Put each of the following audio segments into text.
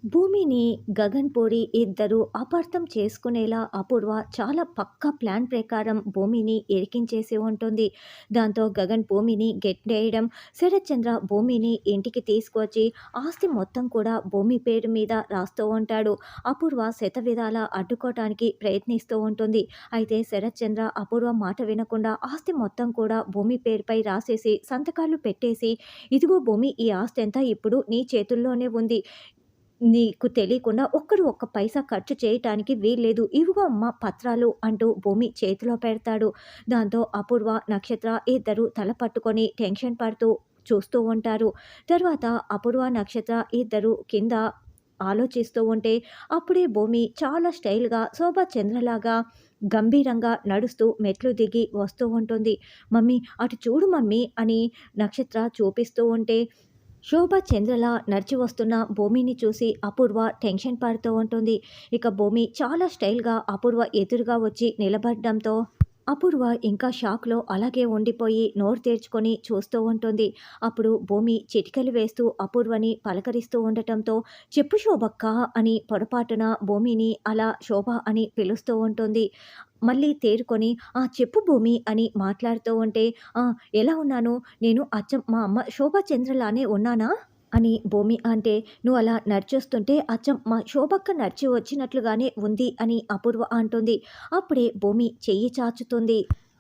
భూమిని, గగన్ పూరి ఇద్దరు అపార్థం చేసుకునేలా అపూర్వ చాలా పక్కా ప్లాన్ ప్రకారం భూమిని ఇరికించేసి ఉంటుంది. దాంతో గగన్ భూమిని గెంటేయడం, శరత్చంద్ర భూమిని ఇంటికి తీసుకువచ్చి ఆస్తి మొత్తం కూడా భూమి పేరు మీద రాస్తూ ఉంటాడు. అపూర్వ శతవిధాలా అడ్డుకోవటానికి ప్రయత్నిస్తూ ఉంటుంది. అయితే శరత్చంద్ర అపూర్వ మాట వినకుండా ఆస్తి మొత్తం కూడా భూమి పేరుపై రాసేసి సంతకాలు పెట్టేసి, ఇదిగో భూమి, ఈ ఆస్తి అంతా ఇప్పుడు నీ చేతుల్లోనే ఉంది. నీకు తెలియకుండా ఒక్కడు ఒక్క పైసా ఖర్చు చేయటానికి వీల్లేదు. ఇవిగో అమ్మ పత్రాలు అంటూ భూమి చేతిలో పెడతాడు. దాంతో అపూర్వ, నక్షత్ర ఇద్దరు తల పట్టుకొని టెన్షన్ పడుతూ చూస్తూ ఉంటారు. తర్వాత అపూర్వ, నక్షత్ర ఇద్దరు కింద ఆలోచిస్తూ ఉంటే అప్పుడే భూమి చాలా స్టైల్‌గా శోభా చంద్రలాగా గంభీరంగా నడుస్తూ మెట్లు దిగి వస్తూ ఉంటుంది. "మమ్మీ అటు చూడు మమ్మీ" అని నక్షత్ర చూపిస్తూ ఉంటే శోభ చంద్రలా నడిచి వస్తున్న భూమిని చూసి అపూర్వ టెన్షన్ పడుతూ ఉంటుంది. ఇక భూమి చాలా స్టైల్‌గా అపూర్వ ఎదురుగా వచ్చి నిలబడడంతో అపూర్వ ఇంకా షాక్‌లో అలాగే ఉండిపోయి నోరు తెరుచుకొని చూస్తూ ఉంటుంది. అప్పుడు భూమి చిటికెలు వేస్తూ అపూర్వని పలకరిస్తూ ఉండటంతో "చెప్పు శోభక్క" అని పొరపాటున భూమిని అలా శోభ అని పిలుస్తూ ఉంటుంది. మళ్ళీ తేరుకొని "ఆ! చెప్పు భూమి" అని మాట్లాడుతూ ఉంటే "ఆ! ఎలా ఉన్నాను? నేను అచ్చం మా అమ్మ శోభాచంద్రలానే ఉన్నానా?" అని భూమి అంటే "నువ్వు అలా నడిచొస్తుంటే అచ్చం మా శోభక్క నడిచి వచ్చినట్లుగానే ఉంది" అని అపూర్వ అంటుంది. అప్పుడే భూమి చెయ్యి చాచుతుంది.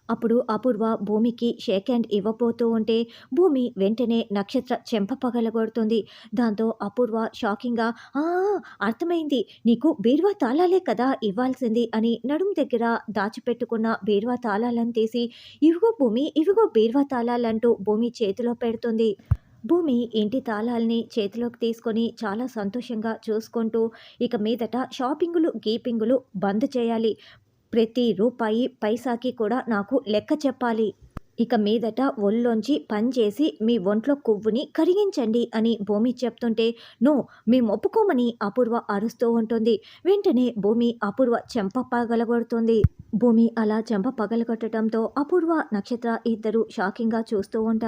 అప్పుడు అపూర్వ భూమికి షేక్ హ్యాండ్ ఇవ్వబోతూ ఉంటే భూమి వెంటనే నక్షత్ర చెంప పగలగొడుతుంది. దాంతో అపూర్వ షాకింగ్‌గా "ఆ! అర్థమైంది. నీకు బీరువా తాళాలే కదా ఇవ్వాల్సింది" అని నడుం దగ్గర దాచిపెట్టుకున్న బీరువా తాళాలను తీసి "ఇవిగో భూమి, ఇవిగో బీరువా తాళాలంటూ భూమి చేతిలో పెడుతుంది. భూమి ఇంటి తాళాల్ని చేతిలోకి తీసుకొని చాలా సంతోషంగా చూసుకుంటూ ఇక మీదట షాపింగులు, గీపింగులు బంద్ చేయాలి. ప్రతి రూపాయి, పైసాకి కూడా నాకు లెక్క చెప్పాలి. ఇక మీదట ఒళ్ళోంచి పని చేసి మీ ఒంట్లో కొవ్వుని కరిగించండి అని భూమి చెప్తుంటే నో, మేము ఒప్పుకోమని అపూర్వ అరుస్తూ ఉంటుంది. వెంటనే భూమి అపూర్వ చెంప పగలగొడుతుంది. భూమి అలా చెంప పగలగొట్టడంతో అపూర్వ, నక్షత్ర ఇద్దరు షాకింగ్‌గా చూస్తూ ఉంటారు.